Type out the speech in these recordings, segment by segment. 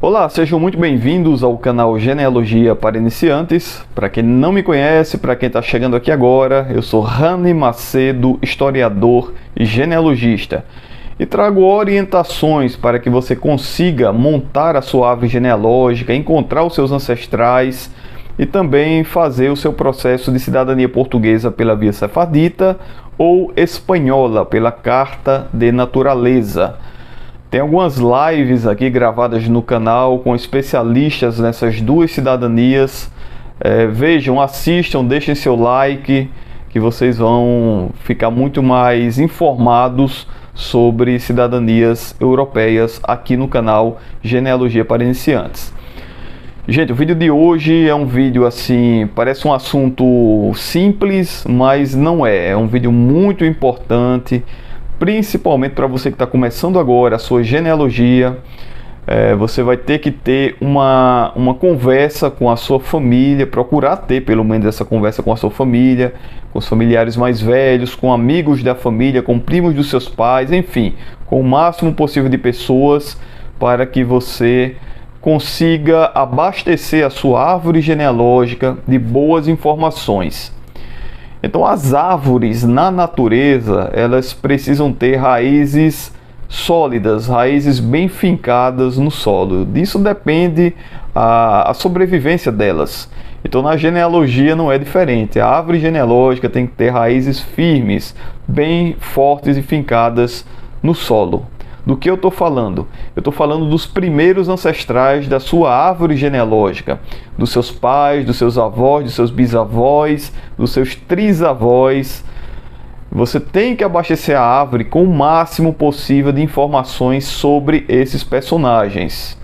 Olá, sejam muito bem-vindos ao canal Genealogia para Iniciantes. Para quem não me conhece, para quem está chegando aqui agora, eu sou Rani Macedo, historiador e genealogista. E trago orientações para que você consiga montar a sua árvore genealógica, encontrar os seus ancestrais e também fazer o seu processo de cidadania portuguesa pela via sefardita ou espanhola pela Carta de Naturaleza. Tem algumas lives aqui gravadas no canal com especialistas nessas duas cidadanias. Vejam, assistam, deixem seu like, que vocês vão ficar muito mais informados sobre cidadanias europeias aqui no canal Genealogia para Iniciantes. Gente, o vídeo de hoje é um vídeo assim, parece um assunto simples, mas não é. É um vídeo muito importante, principalmente para você que está começando agora a sua genealogia. Você vai ter que ter uma conversa com a sua família, procurar ter pelo menos essa conversa com a sua família, com os familiares mais velhos, com amigos da família, com primos dos seus pais, enfim, com o máximo possível de pessoas para que você consiga abastecer a sua árvore genealógica de boas informações. Então, as árvores na natureza, elas precisam ter raízes sólidas, raízes bem fincadas no solo. Disso depende a sobrevivência delas. Então, na genealogia não é diferente. A árvore genealógica tem que ter raízes firmes, bem fortes e fincadas no solo. Do que eu estou falando? Eu estou falando dos primeiros ancestrais da sua árvore genealógica, dos seus pais, dos seus avós, dos seus bisavós, dos seus trisavós. Você tem que abastecer a árvore com o máximo possível de informações sobre esses personagens.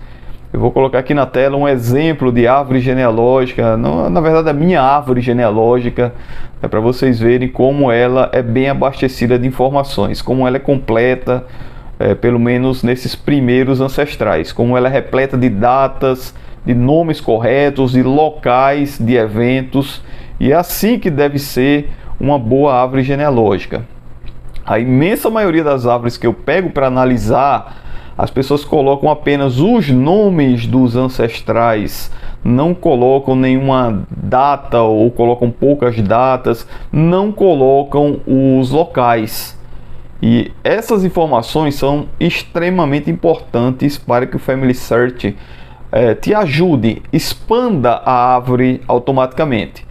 Eu vou colocar aqui na tela um exemplo de árvore genealógica, na verdade a minha árvore genealógica, para vocês verem como ela é bem abastecida de informações, como ela é completa, pelo menos nesses primeiros ancestrais, como ela é repleta de datas, de nomes corretos, de locais, de eventos, e é assim que deve ser uma boa árvore genealógica. A imensa maioria das árvores que eu pego para analisar, as pessoas colocam apenas os nomes dos ancestrais, não colocam nenhuma data ou colocam poucas datas, não colocam os locais. E essas informações são extremamente importantes para que o Family Search te ajude, expanda a árvore automaticamente.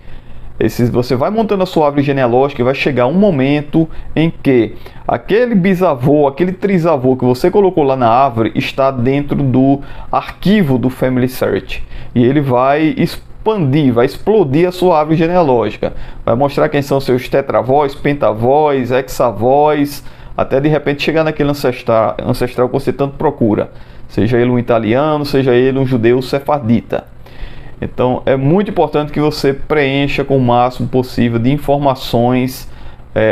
Você vai montando a sua árvore genealógica e vai chegar um momento em que aquele bisavô, aquele trisavô que você colocou lá na árvore está dentro do arquivo do Family Search. E ele vai expandir, vai explodir a sua árvore genealógica. Vai mostrar quem são seus tetravós, pentavós, hexavós, até de repente chegar naquele ancestral que você tanto procura, seja ele um italiano, seja ele um judeu sefardita. Então é muito importante que você preencha com o máximo possível de informações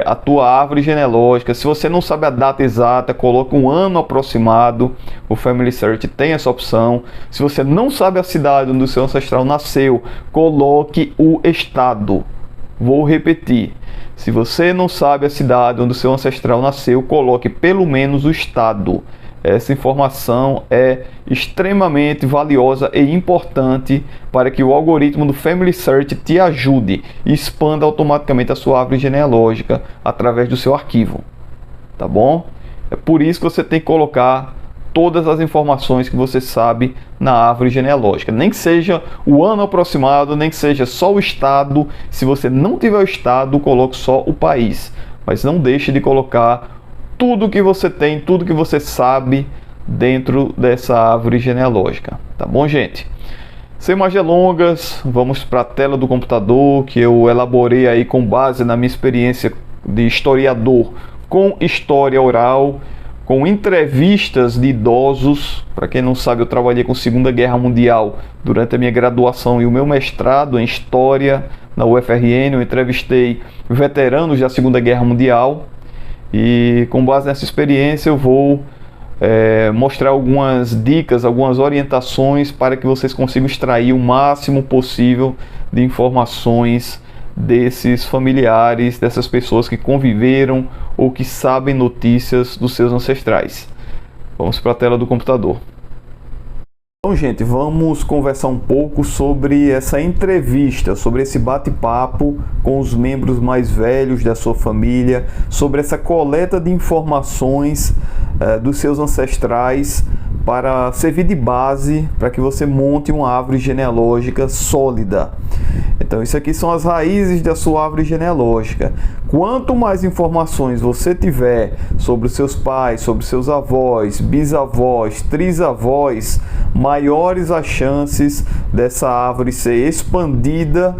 a tua árvore genealógica. Se você não sabe a data exata, coloque um ano aproximado, o Family Search tem essa opção. Se você não sabe a cidade onde o seu ancestral nasceu, coloque o estado. Vou repetir. Se você não sabe a cidade onde o seu ancestral nasceu, coloque pelo menos o estado. Essa informação é extremamente valiosa e importante para que o algoritmo do Family Search te ajude e expanda automaticamente a sua árvore genealógica através do seu arquivo. Tá bom? É por isso que você tem que colocar todas as informações que você sabe na árvore genealógica. Nem que seja o ano aproximado, nem que seja só o estado. Se você não tiver o estado, coloque só o país. Mas não deixe de colocar tudo que você tem, tudo que você sabe dentro dessa árvore genealógica. Tá bom, gente? Sem mais delongas, vamos para a tela do computador que eu elaborei aí com base na minha experiência de historiador com história oral, com entrevistas de idosos. Para quem não sabe, eu trabalhei com Segunda Guerra Mundial durante a minha graduação e o meu mestrado em História na UFRN. Eu entrevistei veteranos da Segunda Guerra Mundial e com base nessa experiência eu vou mostrar algumas dicas, algumas orientações para que vocês consigam extrair o máximo possível de informações desses familiares, dessas pessoas que conviveram ou que sabem notícias dos seus ancestrais. Vamos para a tela do computador. Então, gente, vamos conversar um pouco sobre essa entrevista, sobre esse bate-papo com os membros mais velhos da sua família, sobre essa coleta de informações dos seus ancestrais para servir de base para que você monte uma árvore genealógica sólida. Então, isso aqui são as raízes da sua árvore genealógica. Quanto mais informações você tiver sobre os seus pais, sobre os seus avós, bisavós, trisavós, maiores as chances dessa árvore ser expandida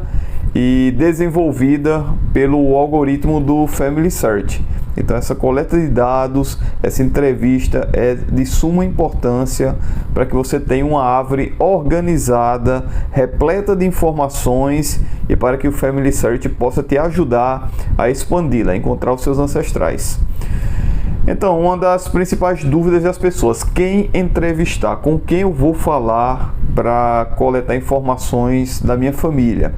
e desenvolvida pelo algoritmo do Family Search. Então, essa coleta de dados, essa entrevista é de suma importância para que você tenha uma árvore organizada, repleta de informações e para que o Family Search possa te ajudar a expandi-la, a encontrar os seus ancestrais. Então, uma das principais dúvidas das pessoas: quem entrevistar? Com quem eu vou falar para coletar informações da minha família?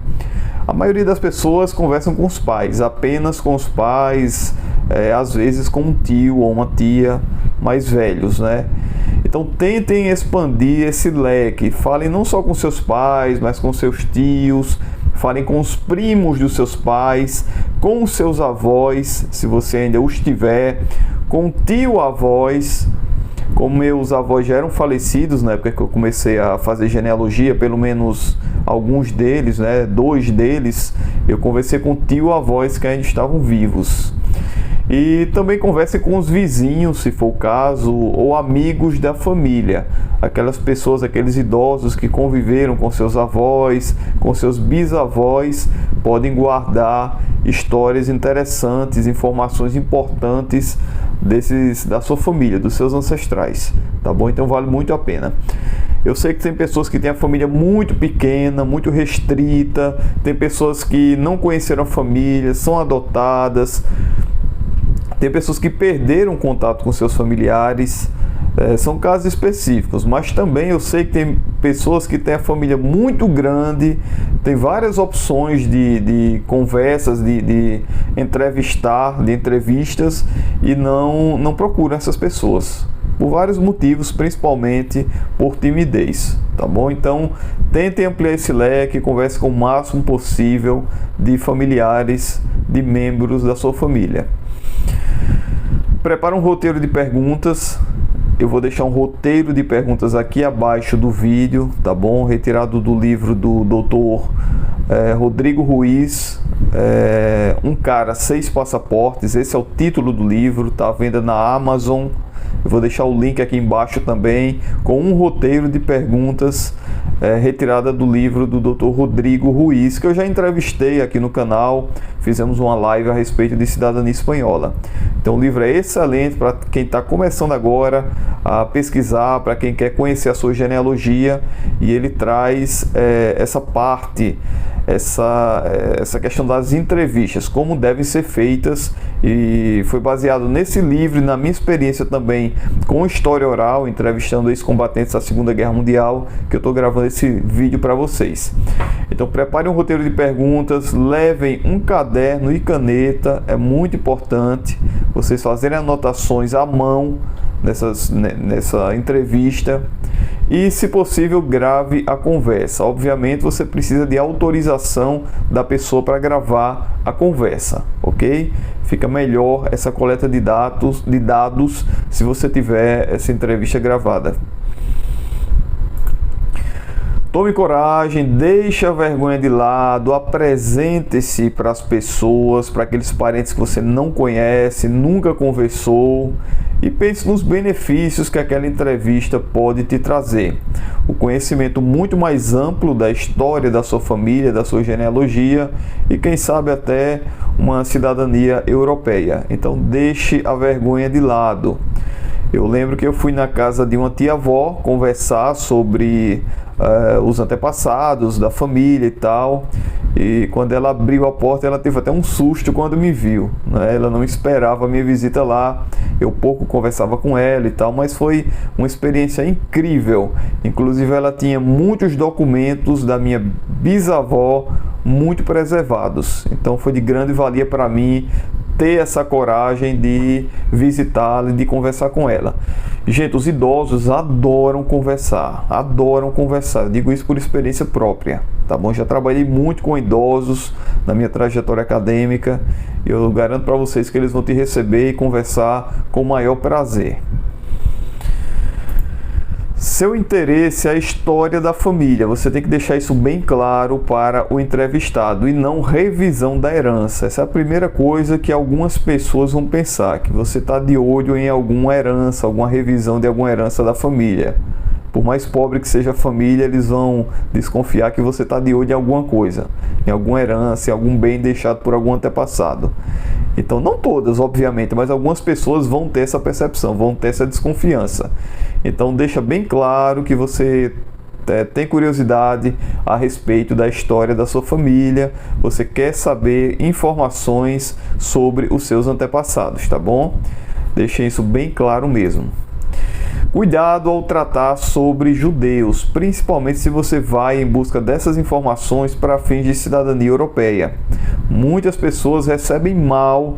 A maioria das pessoas conversam com os pais, apenas com os pais, às vezes com um tio ou uma tia mais velhos, né? Então tentem expandir esse leque, falem não só com seus pais, mas com seus tios, falem com os primos dos seus pais, com os seus avós, se você ainda os tiver, com tio-avós. Como meus avós já eram falecidos na época que eu comecei a fazer genealogia, pelo menos alguns deles, né, 2 deles, eu conversei com tio-avós que ainda estavam vivos. E também converse com os vizinhos, se for o caso, ou amigos da família. Aquelas pessoas, aqueles idosos que conviveram com seus avós, com seus bisavós, podem guardar histórias interessantes, informações importantes da sua família, dos seus ancestrais, tá bom? Então vale muito a pena. Eu sei que tem pessoas que têm a família muito pequena, muito restrita, tem pessoas que não conheceram a família, são adotadas, tem pessoas que perderam contato com seus familiares, são casos específicos, mas também eu sei que tem pessoas que têm a família muito grande, tem várias opções de conversas, de entrevistas e não procuram essas pessoas, por vários motivos, principalmente por timidez, tá bom? Então, tentem ampliar esse leque, converse com o máximo possível de familiares, de membros da sua família. Prepara um roteiro de perguntas. Eu vou deixar um roteiro de perguntas aqui abaixo do vídeo, tá bom? Retirado do livro do Dr. Rodrigo Ruiz, Um Cara, 6 Passaportes. Esse é o título do livro, tá à venda na Amazon. Eu vou deixar o link aqui embaixo também, com um roteiro de perguntas retirada do livro do Dr. Rodrigo Ruiz, que eu já entrevistei aqui no canal, fizemos uma live a respeito de cidadania espanhola. Então o livro é excelente para quem está começando agora a pesquisar, para quem quer conhecer a sua genealogia, e ele traz essa parte, essa questão das entrevistas, como devem ser feitas, e foi baseado nesse livro e na minha experiência também com história oral, entrevistando ex-combatentes da Segunda Guerra Mundial, que eu estou gravando esse vídeo para vocês. Então preparem um roteiro de perguntas, levem um caderno e caneta, é muito importante vocês fazerem anotações à mão nessa entrevista. E, se possível, grave a conversa. Obviamente, você precisa de autorização da pessoa para gravar a conversa, ok? Fica melhor essa coleta de dados se você tiver essa entrevista gravada. Tome coragem, deixe a vergonha de lado, apresente-se para as pessoas, para aqueles parentes que você não conhece, nunca conversou, e pense nos benefícios que aquela entrevista pode te trazer. O conhecimento muito mais amplo da história da sua família, da sua genealogia e quem sabe até uma cidadania europeia. Então deixe a vergonha de lado. Eu lembro que eu fui na casa de uma tia-avó conversar sobre os antepassados da família e tal, e quando ela abriu a porta ela teve até um susto quando me viu, né? Ela não esperava a minha visita lá, eu pouco conversava com ela e tal, mas foi uma experiência incrível. Inclusive ela tinha muitos documentos da minha bisavó muito preservados, então foi de grande valia para mim ter essa coragem de visitá-la e de conversar com ela. Gente, os idosos adoram conversar, adoram conversar. Eu digo isso por experiência própria, tá bom? Já trabalhei muito com idosos na minha trajetória acadêmica. Eu garanto para vocês que eles vão te receber e conversar com o maior prazer. Seu interesse é a história da família. Você tem que deixar isso bem claro para o entrevistado e não revisão da herança. Essa é a primeira coisa que algumas pessoas vão pensar, que você está de olho em alguma herança, alguma revisão de alguma herança da família. Por mais pobre que seja a família, eles vão desconfiar que você está de olho em alguma coisa, em alguma herança, em algum bem deixado por algum antepassado. Então, não todas, obviamente, mas algumas pessoas vão ter essa percepção, vão ter essa desconfiança. Então, deixa bem claro que você tem curiosidade a respeito da história da sua família, você quer saber informações sobre os seus antepassados, tá bom? Deixem isso bem claro mesmo. Cuidado ao tratar sobre judeus, principalmente se você vai em busca dessas informações para fins de cidadania europeia. Muitas pessoas recebem mal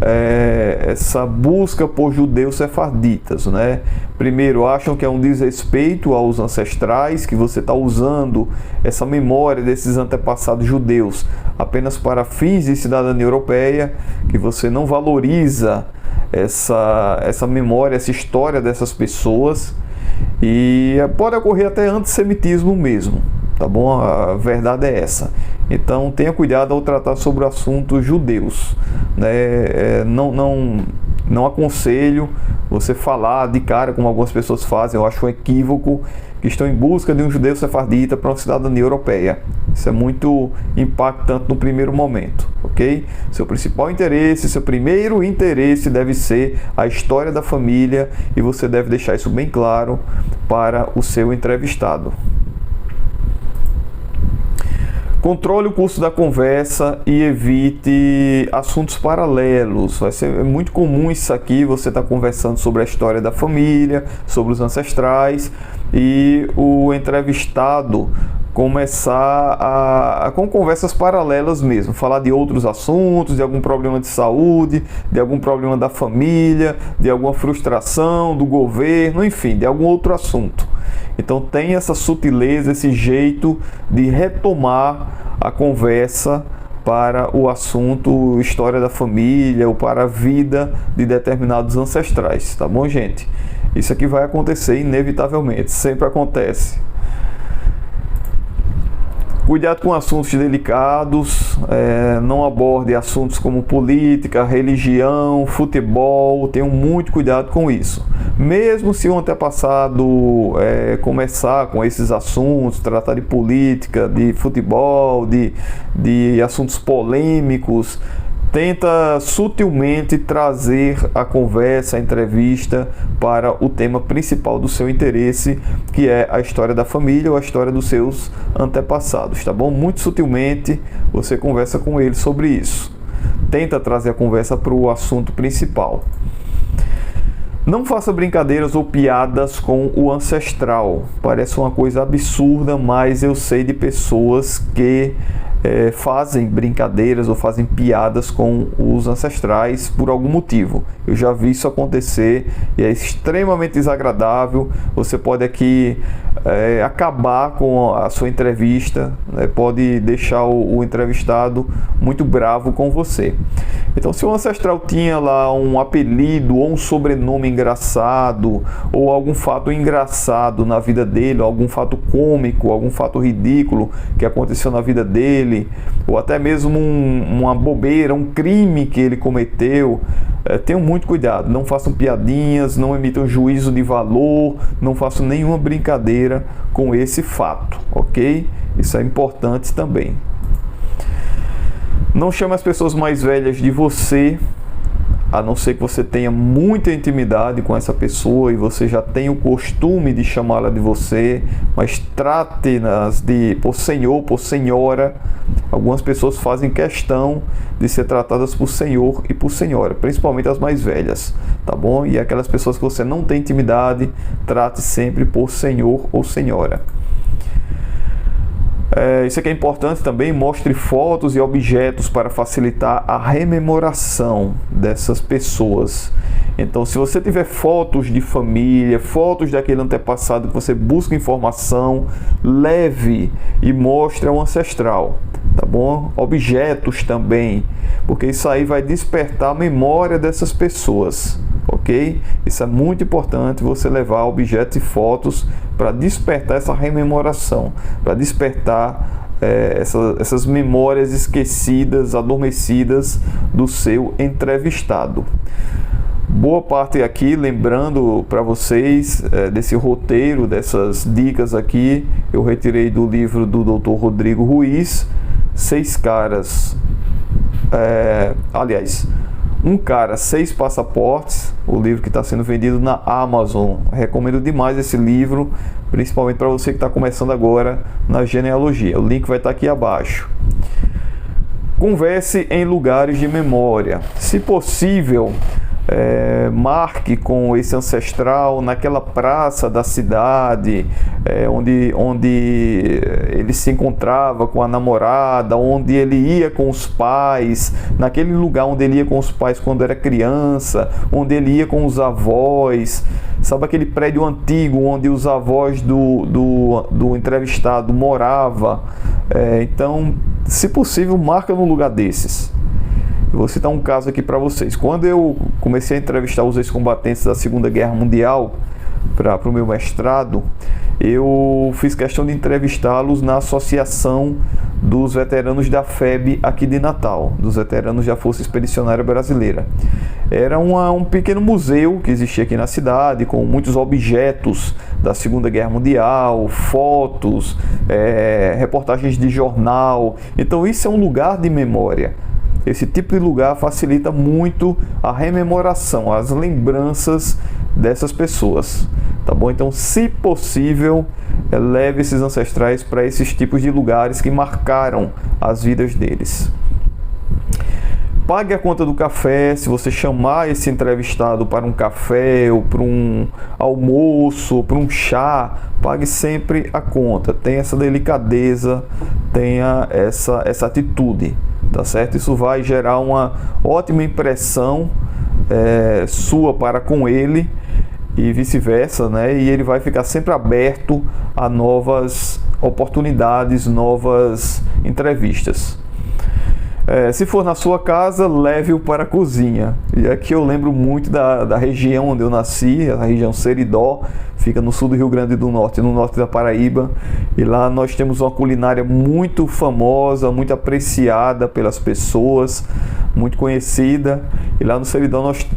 essa busca por judeus sefarditas, né? Primeiro, acham que é um desrespeito aos ancestrais, que você está usando essa memória desses antepassados judeus apenas para fins de cidadania europeia, que você não valoriza essa memória, essa história dessas pessoas, e pode ocorrer até antissemitismo mesmo, tá bom? A verdade é essa. Então tenha cuidado ao tratar sobre o assunto judeus, né? Não aconselho você falar de cara como algumas pessoas fazem. Eu acho um equívoco, que estão em busca de um judeu sefardita para uma cidadania europeia. Isso é muito impactante no primeiro momento, ok? Seu principal interesse, seu primeiro interesse deve ser a história da família, e você deve deixar isso bem claro para o seu entrevistado. Controle o curso da conversa e evite assuntos paralelos. Vai ser muito comum isso aqui, você está conversando sobre a história da família, sobre os ancestrais, e o entrevistado começar com conversas paralelas mesmo, falar de outros assuntos, de algum problema de saúde, de algum problema da família, de alguma frustração do governo, enfim, de algum outro assunto. Então tem essa sutileza, esse jeito de retomar a conversa para o assunto história da família ou para a vida de determinados ancestrais, tá bom, gente? Isso aqui vai acontecer inevitavelmente, sempre acontece. Cuidado com assuntos delicados, não aborde assuntos como política, religião, futebol, tenham muito cuidado com isso. Mesmo se o antepassado começar com esses assuntos, tratar de política, de futebol, de assuntos polêmicos, tenta sutilmente trazer a conversa, a entrevista para o tema principal do seu interesse, que é a história da família ou a história dos seus antepassados, tá bom? Muito sutilmente você conversa com ele sobre isso. Tenta trazer a conversa para o assunto principal. Não faça brincadeiras ou piadas com o ancestral. Parece uma coisa absurda, mas eu sei de pessoas que fazem brincadeiras ou fazem piadas com os ancestrais por algum motivo. Eu já vi isso acontecer e é extremamente desagradável. Você pode aqui acabar com a sua entrevista, né? Pode deixar o entrevistado muito bravo com você. Então, se o ancestral tinha lá um apelido ou um sobrenome engraçado, ou algum fato engraçado na vida dele, ou algum fato cômico, algum fato ridículo que aconteceu na vida dele, ou até mesmo uma bobeira, um crime que ele cometeu, tenham muito cuidado. Não façam piadinhas, não emitam juízo de valor, não façam nenhuma brincadeira com esse fato, ok? Isso é importante também. Não chame as pessoas mais velhas de você, a não ser que você tenha muita intimidade com essa pessoa e você já tenha o costume de chamá-la de você, mas trate-nas por senhor, por senhora. Algumas pessoas fazem questão de ser tratadas por senhor e por senhora, principalmente as mais velhas, tá bom? E aquelas pessoas que você não tem intimidade, trate sempre por senhor ou senhora. Isso aqui é importante também, mostre fotos e objetos para facilitar a rememoração dessas pessoas. Então, se você tiver fotos de família, fotos daquele antepassado que você busca informação, leve e mostre ao ancestral, tá bom? Objetos também, porque isso aí vai despertar a memória dessas pessoas, ok? Isso é muito importante, você levar objetos e fotos para despertar essa rememoração, para despertar essas memórias esquecidas, adormecidas do seu entrevistado. Boa parte aqui, lembrando para vocês desse roteiro, dessas dicas aqui, eu retirei do livro do Dr. Rodrigo Ruiz, Seis Caras, Um Cara, Seis Passaportes, o livro que está sendo vendido na Amazon. Recomendo demais esse livro, principalmente para você que está começando agora na genealogia. O link vai estar aqui abaixo. Converse em lugares de memória. Se possível, marque com esse ancestral naquela praça da cidade, onde ele se encontrava com a namorada, onde ele ia com os pais, naquele lugar onde ele ia com os pais quando era criança, onde ele ia com os avós. Sabe aquele prédio antigo onde os avós do entrevistado moravam? Então, se possível, marca num lugar desses. Eu vou citar um caso aqui para vocês. Quando eu comecei a entrevistar os ex-combatentes da Segunda Guerra Mundial para o meu mestrado, eu fiz questão de entrevistá-los na Associação dos Veteranos da FEB aqui de Natal, dos veteranos da Força Expedicionária Brasileira. Era um pequeno museu que existia aqui na cidade, com muitos objetos da Segunda Guerra Mundial, fotos, reportagens de jornal. Então isso é um lugar de memória. Esse tipo de lugar facilita muito a rememoração, as lembranças dessas pessoas, tá bom? Então, se possível, leve esses ancestrais para esses tipos de lugares que marcaram as vidas deles. Pague a conta do café. Se você chamar esse entrevistado para um café ou para um almoço ou para um chá, pague sempre a conta. Tenha essa delicadeza, tenha essa atitude, tá certo? Isso vai gerar uma ótima impressão sua para com ele e vice-versa, né? E ele vai ficar sempre aberto a novas oportunidades, novas entrevistas. Se for na sua casa, leve-o para a cozinha. E aqui eu lembro muito da região onde eu nasci, a região Seridó, fica no sul do Rio Grande do Norte, no norte da Paraíba. E lá nós temos uma culinária muito famosa, muito apreciada pelas pessoas, muito conhecida. E lá no Seridó nós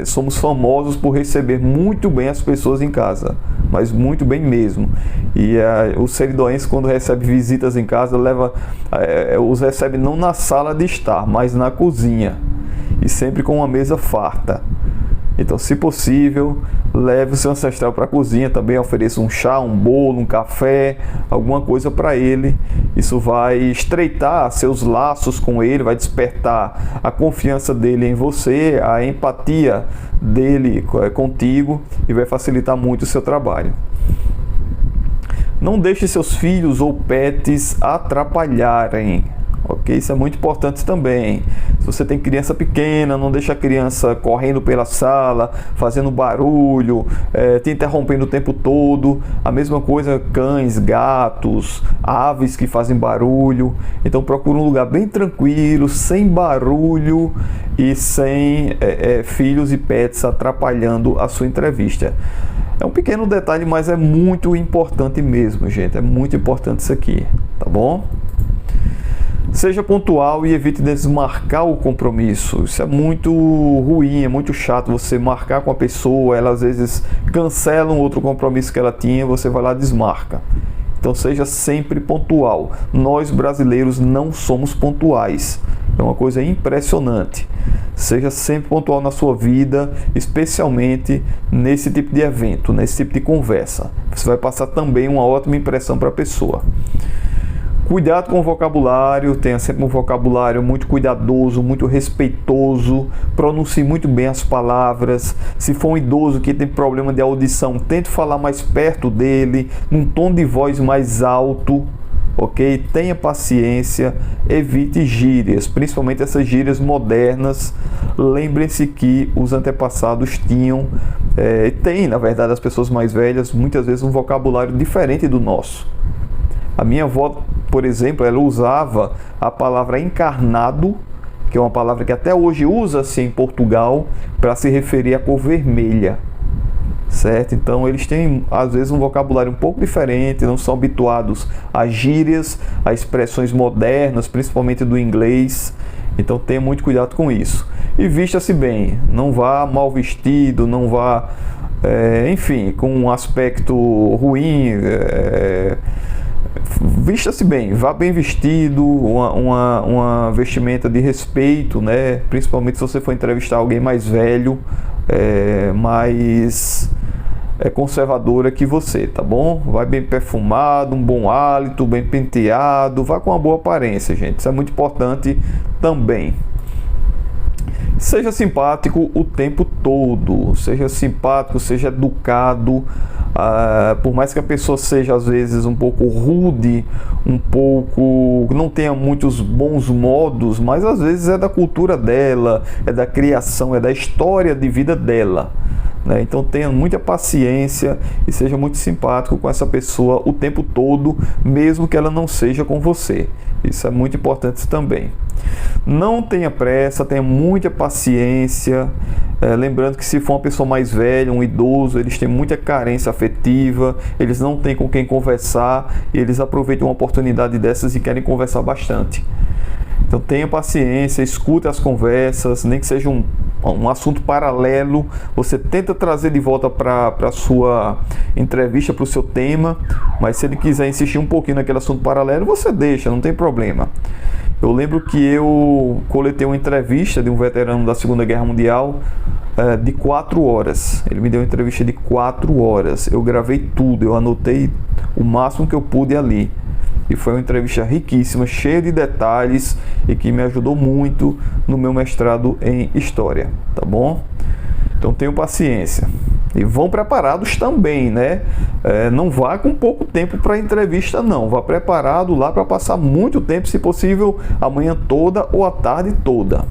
somos famosos por receber muito bem as pessoas em casa, mas muito bem mesmo. E o seridoense, quando recebe visitas em casa, os recebe não na sala de estar, mas na cozinha, e sempre com uma mesa farta. Então, se possível, leve o seu ancestral para a cozinha, também ofereça um chá, um bolo, um café, alguma coisa para ele. Isso vai estreitar seus laços com ele, vai despertar a confiança dele em você, a empatia dele contigo, e vai facilitar muito o seu trabalho. Não deixe seus filhos ou pets atrapalharem. Ok? Isso é muito importante também. Se você tem criança pequena, não deixa a criança correndo pela sala, fazendo barulho, te interrompendo o tempo todo. A mesma coisa, cães, gatos, aves que fazem barulho. Então procura um lugar bem tranquilo, sem barulho e sem filhos e pets atrapalhando a sua entrevista. É um pequeno detalhe, mas é muito importante mesmo, gente. É muito importante isso aqui, tá bom? Seja pontual e evite desmarcar o compromisso. Isso é muito ruim, é muito chato você marcar com a pessoa, ela às vezes cancela um outro compromisso que ela tinha, você vai lá e desmarca. Então seja sempre pontual. Nós brasileiros não somos pontuais. É uma coisa impressionante. Seja sempre pontual na sua vida, especialmente nesse tipo de evento, nesse tipo de conversa. Você vai passar também uma ótima impressão para a pessoa. Cuidado com o vocabulário, tenha sempre um vocabulário muito cuidadoso, muito respeitoso, pronuncie muito bem as palavras. Se for um idoso que tem problema de audição, tente falar mais perto dele, num tom de voz mais alto, ok? Tenha paciência, evite gírias, principalmente essas gírias modernas. Lembrem-se que os antepassados tinham, e tem, na verdade, as pessoas mais velhas, muitas vezes um vocabulário diferente do nosso. A minha avó, por exemplo, ela usava a palavra encarnado, que é uma palavra que até hoje usa-se em Portugal, para se referir à cor vermelha, certo? Então eles têm, às vezes, um vocabulário um pouco diferente, não são habituados a gírias, a expressões modernas, principalmente do inglês. Então tenha muito cuidado com isso. E vista-se bem, não vá mal vestido, não vá, enfim, com um aspecto ruim. Vista-se bem, vá bem vestido, uma vestimenta de respeito, né? Principalmente se você for entrevistar alguém mais velho, mais conservadora que você, tá bom? Vai bem perfumado, um bom hálito, bem penteado, vá com uma boa aparência, gente. Isso é muito importante também. Seja simpático o tempo todo, seja simpático, seja educado. Por mais que a pessoa seja às vezes um pouco rude, um pouco, não tenha muitos bons modos, mas às vezes é da cultura dela, é da criação, é da história de vida dela, né? Então tenha muita paciência e seja muito simpático com essa pessoa o tempo todo, mesmo que ela não seja com você. Isso é muito importante também. Não tenha pressa, tenha muita paciência. Lembrando que se for uma pessoa mais velha, um idoso, eles têm muita carência afetiva, eles não têm com quem conversar e eles aproveitam uma oportunidade dessas e querem conversar bastante. Então tenha paciência, escute as conversas, nem que seja um assunto paralelo, você tenta trazer de volta para a sua entrevista, para o seu tema, mas se ele quiser insistir um pouquinho naquele assunto paralelo, você deixa, não tem problema. Eu lembro que eu coletei uma entrevista de um veterano da Segunda Guerra Mundial de 4 horas. Ele me deu uma entrevista de 4 horas. Eu gravei tudo, eu anotei o máximo que eu pude ali. E foi uma entrevista riquíssima, cheia de detalhes e que me ajudou muito no meu mestrado em História, tá bom? Então tenham paciência. E vão preparados também, né? Não vá com pouco tempo para a entrevista, não. Vá preparado lá para passar muito tempo, se possível, a manhã toda ou a tarde toda.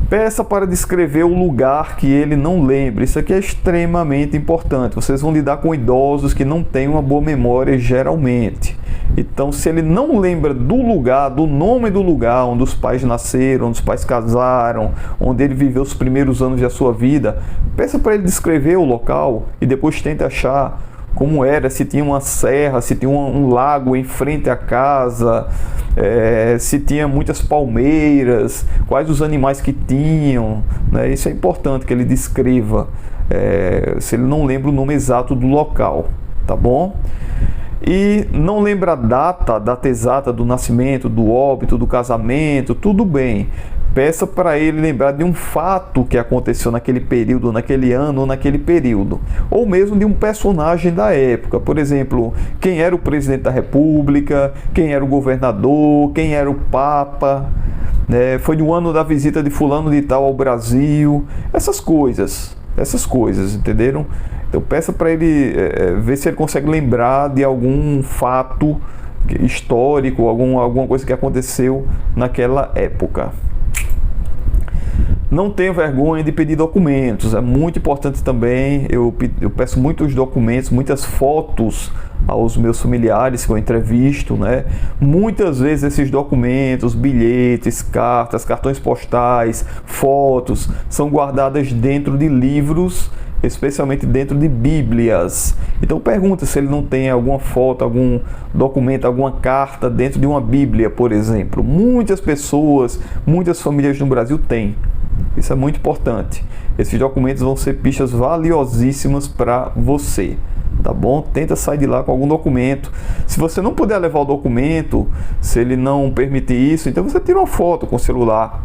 Peça para descrever o lugar que ele não lembra. Isso aqui é extremamente importante. Vocês vão lidar com idosos que não têm uma boa memória geralmente. Então, se ele não lembra do lugar, do nome do lugar onde os pais nasceram, onde os pais casaram, onde ele viveu os primeiros anos da sua vida, peça para ele descrever o local e depois tente achar como era, se tinha uma serra, se tinha um lago em frente à casa, se tinha muitas palmeiras, quais os animais que tinham, né? Isso é importante que ele descreva, se ele não lembra o nome exato do local, tá bom? E não lembra a data exata do nascimento, do óbito, do casamento, tudo bem. Peça para ele lembrar de um fato que aconteceu naquele período, naquele ano ou naquele período. Ou mesmo de um personagem da época. Por exemplo, quem era o presidente da República, quem era o governador, quem era o Papa. Foi no ano da visita de fulano de tal ao Brasil. Essas coisas, entenderam? Então peça para ele ver se ele consegue lembrar de algum fato histórico, alguma coisa que aconteceu naquela época. Não tenha vergonha de pedir documentos, é muito importante também. Eu peço muitos documentos, muitas fotos aos meus familiares que eu entrevisto, né? Muitas vezes esses documentos, bilhetes, cartas, cartões postais, fotos, são guardadas dentro de livros, especialmente dentro de bíblias. Então pergunta se ele não tem alguma foto, algum documento, alguma carta dentro de uma bíblia, por exemplo. Muitas pessoas, muitas famílias no Brasil têm. Isso é muito importante. Esses documentos vão ser pistas valiosíssimas para você, tá bom? Tenta sair de lá com algum documento. Se você não puder levar o documento, se ele não permitir isso, então você tira uma foto com o celular,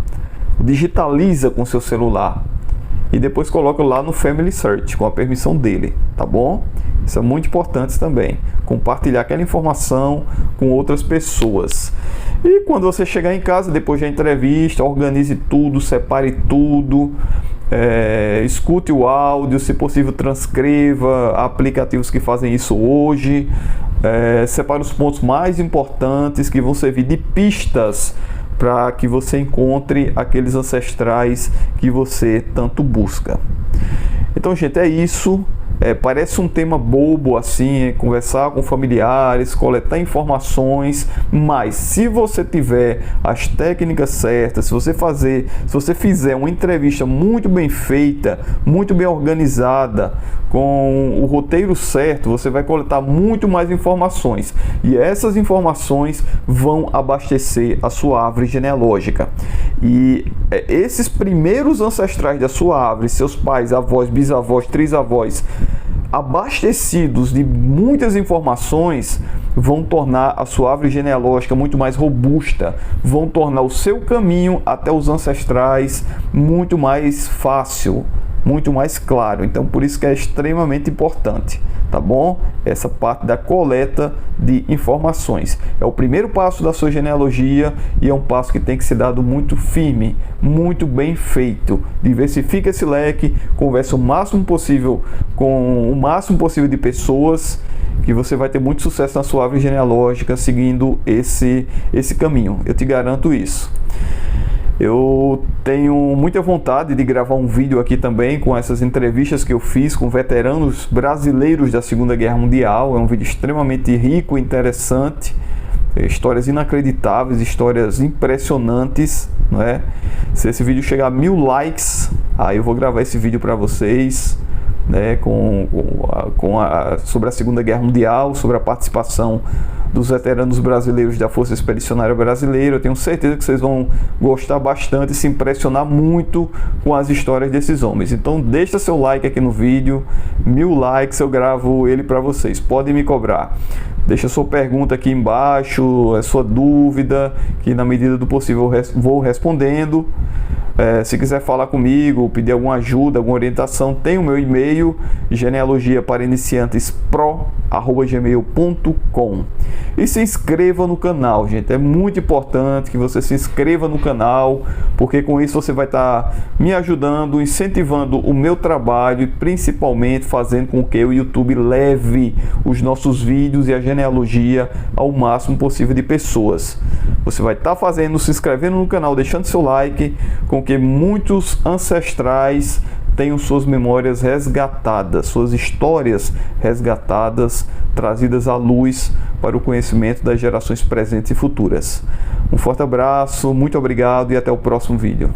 digitaliza com o seu celular e depois coloca lá no Family Search com a permissão dele, tá bom? Isso é muito importante também. Compartilhar aquela informação com outras pessoas. E quando você chegar em casa, depois da entrevista, organize tudo, separe tudo, escute o áudio, se possível transcreva. Há aplicativos que fazem isso hoje. separa os pontos mais importantes que vão servir de pistas para que você encontre aqueles ancestrais que você tanto busca. Então, gente, é isso. Parece um tema bobo assim, conversar com familiares, coletar informações, mas se você tiver as técnicas certas, se você fizer uma entrevista muito bem feita, muito bem organizada, com o roteiro certo, você vai coletar muito mais informações, e essas informações vão abastecer a sua árvore genealógica. E esses primeiros ancestrais da sua árvore, seus pais, avós, bisavós, trisavós, abastecidos de muitas informações, vão tornar a sua árvore genealógica muito mais robusta, vão tornar o seu caminho até os ancestrais muito mais fácil, muito mais claro. Então, por isso que é extremamente importante, tá bom? Essa parte da coleta de informações é o primeiro passo da sua genealogia, e é um passo que tem que ser dado muito firme, muito bem feito. Diversifica esse leque, conversa o máximo possível com o máximo possível de pessoas, que você vai ter muito sucesso na sua árvore genealógica seguindo esse caminho. Eu te garanto isso. Eu tenho muita vontade de gravar um vídeo aqui também com essas entrevistas que eu fiz com veteranos brasileiros da Segunda Guerra Mundial. É um vídeo extremamente rico e interessante, histórias inacreditáveis, histórias impressionantes, não é? Se esse vídeo chegar a 1000 likes, aí eu vou gravar esse vídeo para vocês, né, sobre a Segunda Guerra Mundial, sobre a participação dos veteranos brasileiros da Força Expedicionária Brasileira. Eu tenho certeza que vocês vão gostar bastante e se impressionar muito com as histórias desses homens. Então deixa seu like aqui no vídeo, 1000 likes eu gravo ele para vocês, podem me cobrar. Deixa sua pergunta aqui embaixo, a sua dúvida, que na medida do possível eu vou respondendo. Se quiser falar comigo, pedir alguma ajuda, alguma orientação, tem o meu e-mail, genealogiaparaniciantespro@gmail.com. E se inscreva no canal, gente. É muito importante que você se inscreva no canal, porque com isso você vai estar me ajudando, incentivando o meu trabalho e principalmente fazendo com que o YouTube leve os nossos vídeos e a genealogia ao máximo possível de pessoas. Você vai estar se inscrevendo no canal, deixando seu like, com que muitos ancestrais tenham suas memórias resgatadas, suas histórias resgatadas, trazidas à luz para o conhecimento das gerações presentes e futuras. Um forte abraço, muito obrigado e até o próximo vídeo.